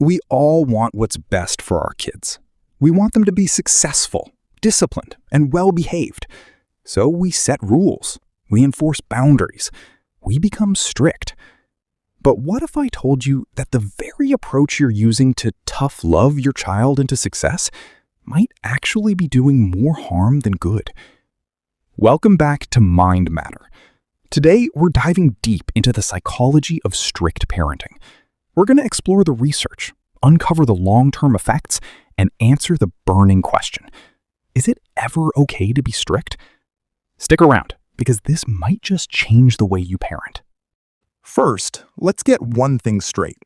We all want what's best for our kids. We want them to be successful, disciplined, and well-behaved. So we set rules. We enforce boundaries. We become strict. But what if I told you that the very approach you're using to tough love your child into success might actually be doing more harm than good? Welcome back to Mind Matter. Today, we're diving deep into the psychology of strict parenting. We're going to explore the research, uncover the long-term effects, and answer the burning question: is it ever okay to be strict? Stick around, because this might just change the way you parent. First, let's get one thing straight.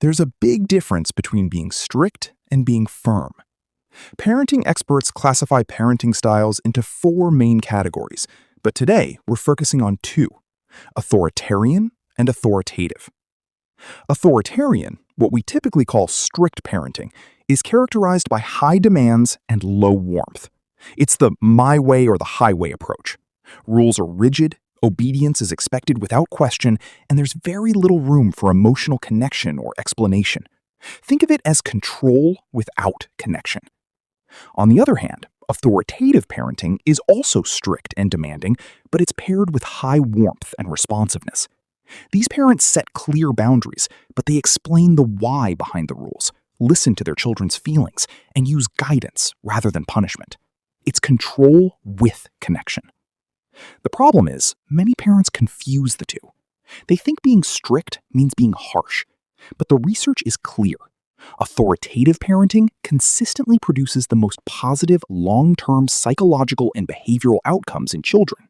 There's a big difference between being strict and being firm. Parenting experts classify parenting styles into 4 main categories, but today we're focusing on 2: authoritarian and authoritative. Authoritarian, what we typically call strict parenting, is characterized by high demands and low warmth. It's the my way or the highway approach. Rules are rigid, obedience is expected without question, and there's very little room for emotional connection or explanation. Think of it as control without connection. On the other hand, authoritative parenting is also strict and demanding, but it's paired with high warmth and responsiveness. These parents set clear boundaries, but they explain the why behind the rules, listen to their children's feelings, and use guidance rather than punishment. It's control with connection. The problem is, many parents confuse the two. They think being strict means being harsh, but the research is clear. Authoritative parenting consistently produces the most positive long-term psychological and behavioral outcomes in children.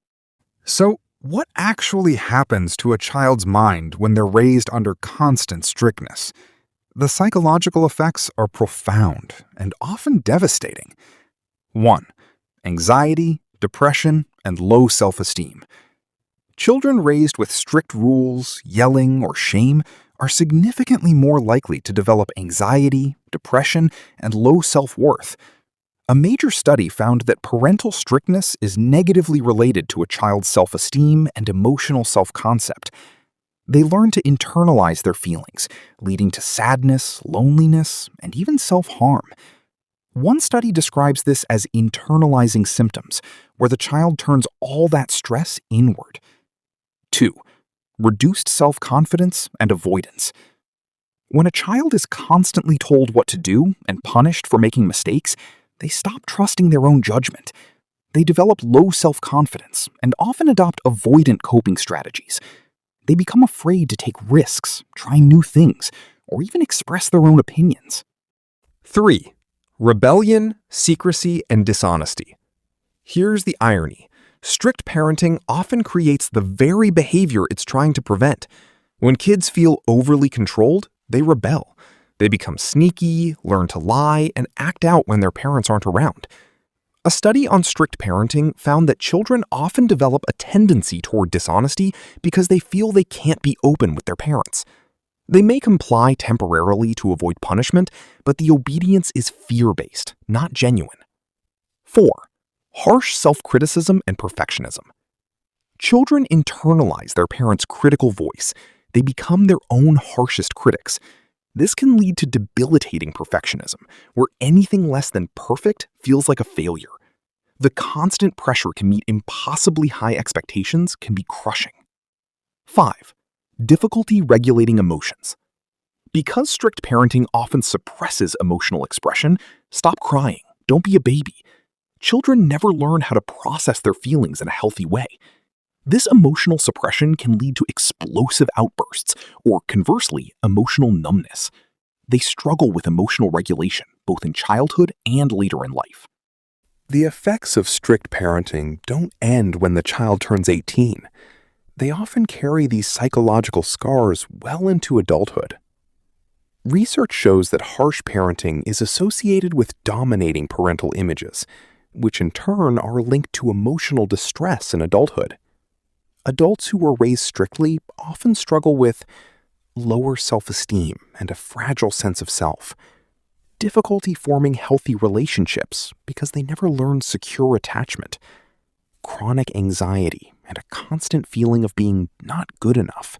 So, what actually happens to a child's mind when they're raised under constant strictness? The psychological effects are profound and often devastating. 1. Anxiety, depression, and low self-esteem. Children raised with strict rules, yelling, or shame are significantly more likely to develop anxiety, depression, and low self-worth. A major study found that parental strictness is negatively related to a child's self-esteem and emotional self-concept. They learn to internalize their feelings, leading to sadness, loneliness, and even self-harm. One study describes this as internalizing symptoms, where the child turns all that stress inward. 2. Reduced self-confidence and avoidance. When a child is constantly told what to do and punished for making mistakes, they stop trusting their own judgment. They develop low self-confidence and often adopt avoidant coping strategies. They become afraid to take risks, try new things, or even express their own opinions. 3. Rebellion, secrecy, and dishonesty. Here's the irony. Strict parenting often creates the very behavior it's trying to prevent. When kids feel overly controlled, they rebel. They become sneaky, learn to lie, and act out when their parents aren't around. A study on strict parenting found that children often develop a tendency toward dishonesty because they feel they can't be open with their parents. They may comply temporarily to avoid punishment, but the obedience is fear-based, not genuine. 4. Harsh self-criticism and perfectionism. Children internalize their parents' critical voice. They become their own harshest critics. This can lead to debilitating perfectionism, where anything less than perfect feels like a failure. The constant pressure to meet impossibly high expectations can be crushing. 5. Difficulty regulating emotions. Because strict parenting often suppresses emotional expression, stop crying, don't be a baby. Children never learn how to process their feelings in a healthy way. This emotional suppression can lead to explosive outbursts, or conversely, emotional numbness. They struggle with emotional regulation, both in childhood and later in life. The effects of strict parenting don't end when the child turns 18. They often carry these psychological scars well into adulthood. Research shows that harsh parenting is associated with dominating parental images, which in turn are linked to emotional distress in adulthood. Adults who were raised strictly often struggle with lower self-esteem and a fragile sense of self, difficulty forming healthy relationships because they never learned secure attachment, chronic anxiety, and a constant feeling of being not good enough.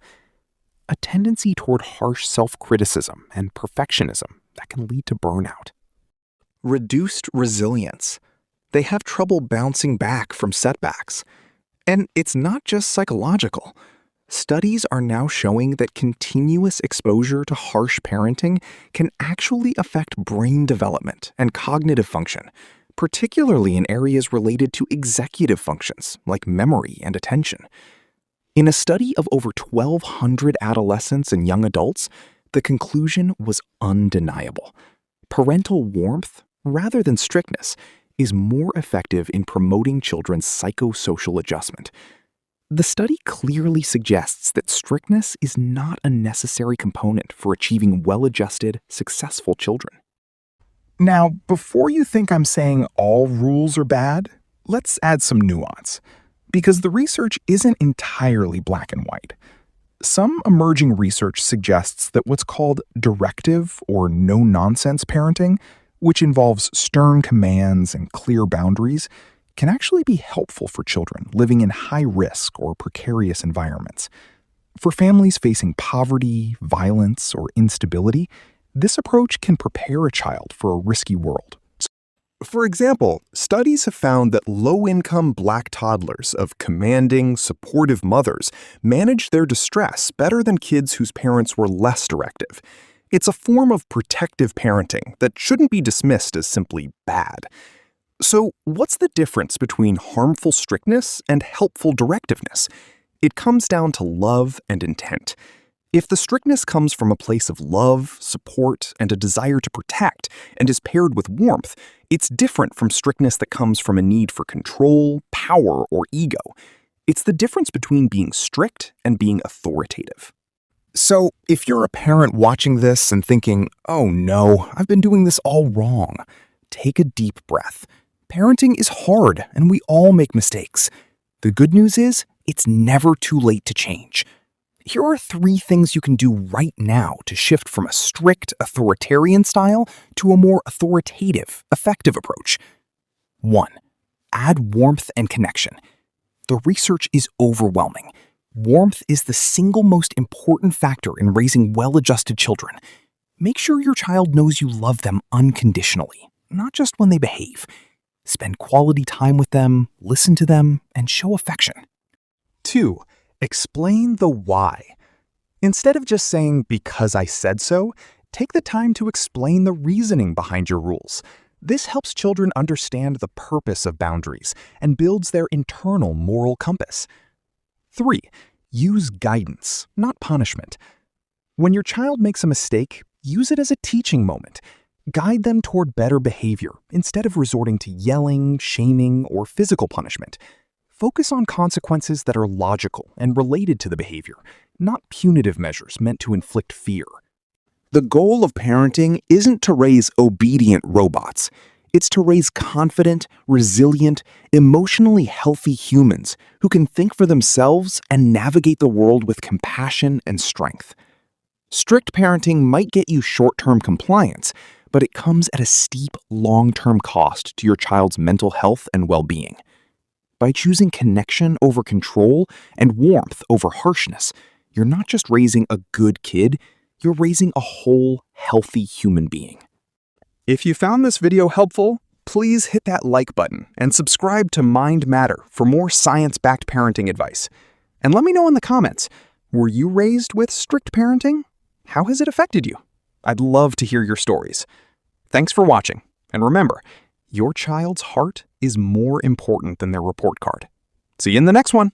a tendency toward harsh self-criticism and perfectionism that can lead to burnout. Reduced resilience. They have trouble bouncing back from setbacks. And it's not just psychological. Studies are now showing that continuous exposure to harsh parenting can actually affect brain development and cognitive function, particularly in areas related to executive functions like memory and attention. In a study of over 1,200 adolescents and young adults, the conclusion was undeniable. Parental warmth, rather than strictness, is more effective in promoting children's psychosocial adjustment. The study clearly suggests that strictness is not a necessary component for achieving well-adjusted, successful children. Now, before you think I'm saying all rules are bad, let's add some nuance, because the research isn't entirely black and white. Some emerging research suggests that what's called directive or no-nonsense parenting, which involves stern commands and clear boundaries, can actually be helpful for children living in high-risk or precarious environments. For families facing poverty, violence, or instability, this approach can prepare a child for a risky world. For example, studies have found that low-income Black toddlers of commanding, supportive mothers manage their distress better than kids whose parents were less directive. It's a form of protective parenting that shouldn't be dismissed as simply bad. So, what's the difference between harmful strictness and helpful directiveness? It comes down to love and intent. If the strictness comes from a place of love, support, and a desire to protect, and is paired with warmth, it's different from strictness that comes from a need for control, power, or ego. It's the difference between being strict and being authoritative. So, if you're a parent watching this and thinking, "Oh no, I've been doing this all wrong," take a deep breath. Parenting is hard, and we all make mistakes. The good news is, it's never too late to change. Here are 3 things you can do right now to shift from a strict, authoritarian style to a more authoritative, effective approach. 1. Add warmth and connection. The research is overwhelming. Warmth is the single most important factor in raising well-adjusted children. Make sure your child knows you love them unconditionally, not just when they behave. Spend quality time with them, listen to them, and show affection. 2. Explain the why. Instead of just saying, "because I said so," take the time to explain the reasoning behind your rules. This helps children understand the purpose of boundaries and builds their internal moral compass. 3. Use guidance, not punishment. When your child makes a mistake, use it as a teaching moment. Guide them toward better behavior instead of resorting to yelling, shaming, or physical punishment. Focus on consequences that are logical and related to the behavior, not punitive measures meant to inflict fear. The goal of parenting isn't to raise obedient robots. It's to raise confident, resilient, emotionally healthy humans who can think for themselves and navigate the world with compassion and strength. Strict parenting might get you short-term compliance, but it comes at a steep, long-term cost to your child's mental health and well-being. By choosing connection over control and warmth over harshness, you're not just raising a good kid, you're raising a whole, healthy human being. If you found this video helpful, please hit that like button and subscribe to Mind Matter for more science-backed parenting advice. And let me know in the comments, were you raised with strict parenting? How has it affected you? I'd love to hear your stories. Thanks for watching, and remember, your child's heart is more important than their report card. See you in the next one.